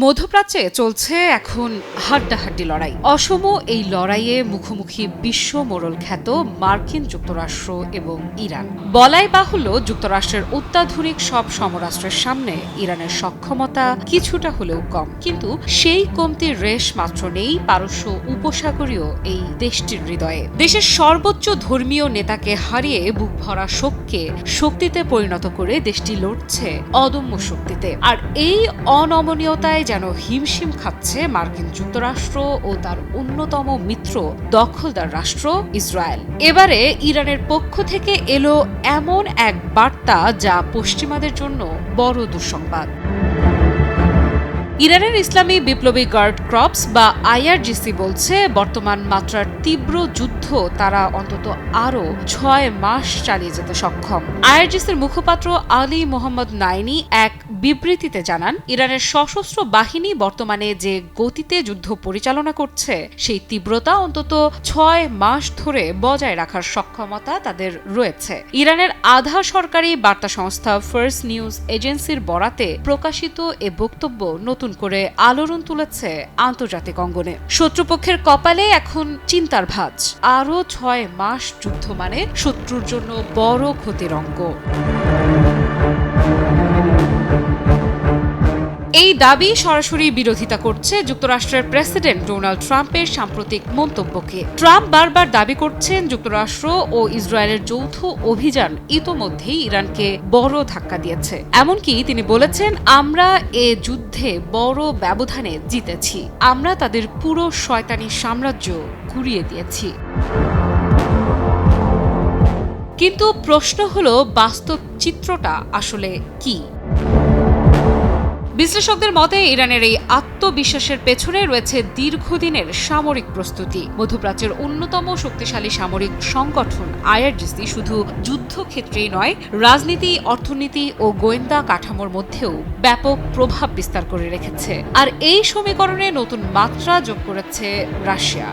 মধ্যপ্রাচ্যে চলছে এখন হাড্ডাহাড্ডি লড়াই। অসম এই লড়াইয়ে মুখোমুখি বিশ্ব মোড়ল খ্যাত মার্কিন যুক্তরাষ্ট্র এবং ইরান। বলাই বাহুল্য, যুক্তরাষ্ট্রের অত্যাধুনিক সব সমরাস্ত্রের সামনে ইরানের সক্ষমতা কিছুটা হলেও কম, কিন্তু সেই কমতির রেশ মাত্র নেই পারস্য উপসাগরীয় এই দেশটির হৃদয়ে। দেশের সর্বোচ্চ ধর্মীয় নেতাকে হারিয়ে বুক ভরা শোককে শক্তিতে পরিণত করে দেশটি লড়ছে অদম্য শক্তিতে। আর এই অনমনীয়তায় যেন হিমশিম খাচ্ছে মার্কিন যুক্তরাষ্ট্র ও তার অন্যতম মিত্র দখলদার রাষ্ট্র ইসরায়েল। এবারে ইরানের পক্ষ থেকে এলো এমন এক বার্তা যা পশ্চিমাদের জন্য বড় দুঃসংবাদ। ইরানের ইসলামী বিপ্লবী গার্ড ক্রপস বা আইআরজিসি বলছে, বর্তমান মাত্রার তীব্র যুদ্ধ তারা অন্তত আরও 6 মাস চালিয়ে যেতে সক্ষম। আইআরজিসির মুখপাত্র আলী মোহাম্মদ নাইনি এক বিবৃতিতে জানান, ইরানের সশস্ত্র বাহিনী বর্তমানে যে গতিতে যুদ্ধ পরিচালনা করছে সেই তীব্রতা অন্তত 6 মাস ধরে বজায় রাখার সক্ষমতা তাদের রয়েছে। ইরানের আধা সরকারি বার্তা সংস্থা ফার্স্ট নিউজ এজেন্সির বরাতে প্রকাশিত এ বক্তব্য নতুন করে আলোড়ন তুলেছে আন্তর্জাতিক অঙ্গনে। শত্রুপক্ষের কপালে এখন চিন্তার ভাঁজ। আরও 6 মাস যুদ্ধ মানে শত্রুর জন্য বড় ক্ষতির অঙ্ক। এই দাবি সরাসরি বিরোধিতা করছে যুক্তরাষ্ট্রের প্রেসিডেন্ট ডোনাল্ড ট্রাম্পের সাম্প্রতিক মন্তব্যকে। ট্রাম্প বারবার দাবি করছেন যুক্তরাষ্ট্র ও ইসরায়েলের যৌথ অভিযান ইতোমধ্যেই ইরানকে বড় ধাক্কা দিয়েছে। এমনকি তিনি বলেছেন, আমরা এ যুদ্ধে বড় ব্যবধানে জিতেছি, আমরা তাদের পুরো শয়তানি সাম্রাজ্য গুঁড়িয়ে দিয়েছি। কিন্তু প্রশ্ন হলো, বাস্তব চিত্রটা আসলে কি? বিশ্লেষকদের মতে ইরানের এই আত্মবিশ্বাসের পেছনে রয়েছে দীর্ঘদিনের সামরিক প্রস্তুতি। মধ্যপ্রাচ্যের অন্যতম শক্তিশালী সামরিক সংগঠন আইআরজিসি শুধু যুদ্ধক্ষেত্রেই নয়, রাজনীতি, অর্থনীতি ও গোয়েন্দা কাঠামোর মধ্যেও ব্যাপক প্রভাব বিস্তার করে রেখেছে। আর এই সমীকরণে নতুন মাত্রা যোগ করেছে রাশিয়া।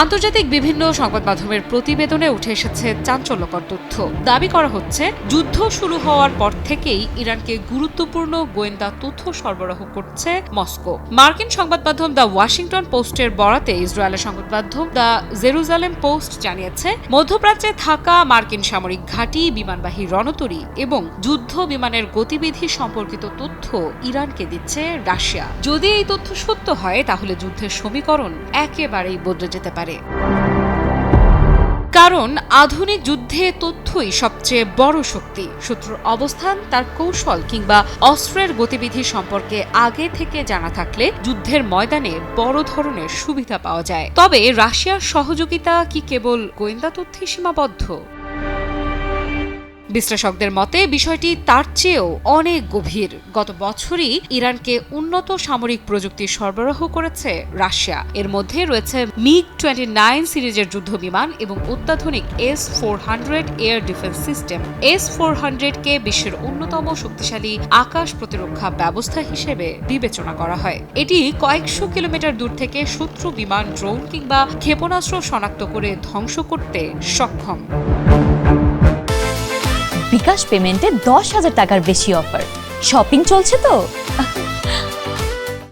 আন্তর্জাতিক বিভিন্ন সংবাদ মাধ্যমের প্রতিবেদনে উঠে এসেছে চাঞ্চল্যকর তথ্য। দাবি করা হচ্ছে, যুদ্ধ শুরু হওয়ার পর থেকেই ইরানকে গুরুত্বপূর্ণ গোয়েন্দা তথ্য সরবরাহ করছে মস্কো। মার্কিন সংবাদ মাধ্যম দ্য ওয়াশিংটন পোস্টের বরাতে ইসরায়েলের সংবাদ মাধ্যম দ্য জেরুজালেম পোস্ট জানিয়েছে, মধ্যপ্রাচ্যে থাকা মার্কিন সামরিক ঘাঁটি, বিমানবাহী রণতরী এবং যুদ্ধ বিমানের গতিবিধি সম্পর্কিত তথ্য ইরানকে দিচ্ছে রাশিয়া। যদি এই তথ্য সত্য হয়, তাহলে যুদ্ধের সমীকরণ একেবারেই বদলে যেতে পারে। কারণ আধুনিক যুদ্ধে তথ্যই সবচেয়ে বড় শক্তি। শত্রুর অবস্থান, তার কৌশল কিংবা অস্ত্রের গতিবিধি সম্পর্কে আগে থেকে জানা থাকলে যুদ্ধের ময়দানে বড় ধরনের সুবিধা পাওয়া যায়। তবে রাশিয়ার সহযোগিতা কি কেবল গোয়েন্দা তথ্যে সীমাবদ্ধ? বিশ্লেষকদের মতে বিষয়টি তার চেয়েও অনেক গভীর। গত বছরই ইরানকে উন্নত সামরিক প্রযুক্তি সরবরাহ করেছে রাশিয়া। এর মধ্যে রয়েছে MiG-29 সিরিজের যুদ্ধ বিমান এবং অত্যাধুনিক S-400 এয়ার ডিফেন্স সিস্টেম। S-400-কে বিশ্বের অন্যতম শক্তিশালী আকাশ প্রতিরক্ষা ব্যবস্থা হিসেবে বিবেচনা করা হয়। এটি কয়েকশো কিলোমিটার দূর থেকে শত্রু বিমান, ড্রোন কিংবা ক্ষেপণাস্ত্র শনাক্ত করে ধ্বংস করতে সক্ষম। বিকাশ পেমেন্টে 10,000 টাকার বেশি অফার। শপিং চলছে তো।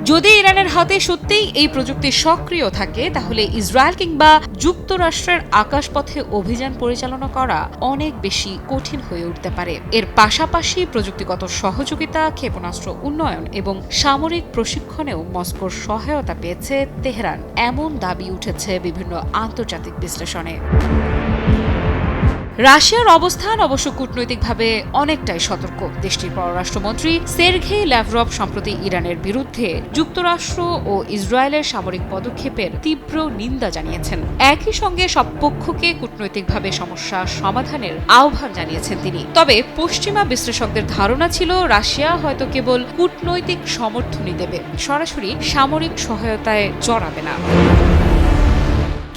যদি ইরানের হাতে সত্যিই এই প্রযুক্তি সক্রিয় থাকে, তাহলে ইসরায়েল কিংবা যুক্তরাষ্ট্রের আকাশপথে অভিযান পরিচালনা করা অনেক বেশি কঠিন হয়ে উঠতে পারে। এর পাশাপাশি প্রযুক্তিগত সহযোগিতা, ক্ষেপণাস্ত্র উন্নয়ন এবং সামরিক প্রশিক্ষণেও মস্কোর সহায়তা পেয়েছে তেহরান, এমন দাবি উঠেছে বিভিন্ন আন্তর্জাতিক বিশ্লেষণে। রাশিয়ার অবস্থান অবশ্য কূটনৈতিকভাবে অনেকটাই সতর্ক। দেশটির পররাষ্ট্রমন্ত্রী সের্গেই ল্যাভরভ সম্প্রতি ইরানের বিরুদ্ধে যুক্তরাষ্ট্র ও ইসরায়েলের সামরিক পদক্ষেপের তীব্র নিন্দা জানিয়েছেন। একই সঙ্গে সব পক্ষকে কূটনৈতিকভাবে সমস্যা সমাধানের আহ্বান জানিয়েছেন তিনি। তবে পশ্চিমা বিশ্লেষকদের ধারণা ছিল, রাশিয়া হয়তো কেবল কূটনৈতিক সমর্থনই দেবে, সরাসরি সামরিক সহায়তায় জড়াবে না।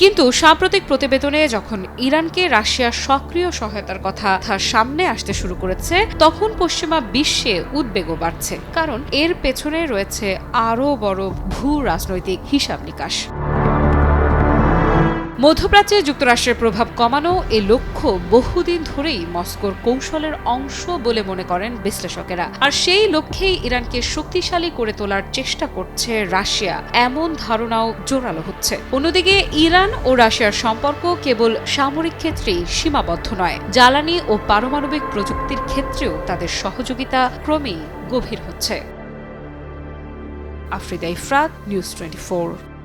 কিন্তু সাম্প্রতিক প্রতিবেদনে যখন ইরানকে রাশিয়ার সক্রিয় সহায়তার কথা সামনে আসতে শুরু করেছে, তখন পশ্চিমা বিশ্বে উদ্বেগও বাড়ছে। কারণ এর পেছনে রয়েছে আরও বড় ভূ রাজনৈতিক হিসাব নিকাশ। মধ্যপ্রাচ্যে যুক্তরাষ্ট্রের প্রভাব কমানো এ লক্ষ্য বহুদিন ধরেই মস্কোর কৌশলের অংশ বলে মনে করেন বিশ্লেষকেরা। আর সেই লক্ষ্যেই ইরানকে শক্তিশালী করে তোলার চেষ্টা করছে রাশিয়া, এমন ধারণাও জোরালো হচ্ছে। অন্যদিকে ইরান ও রাশিয়ার সম্পর্ক কেবল সামরিক ক্ষেত্রেই সীমাবদ্ধ নয়, জ্বালানি ও পারমাণবিক প্রযুক্তির ক্ষেত্রেও তাদের সহযোগিতা ক্রমেই গভীর হচ্ছে। আফ্রিদা ইফরাত, নিউজ 24।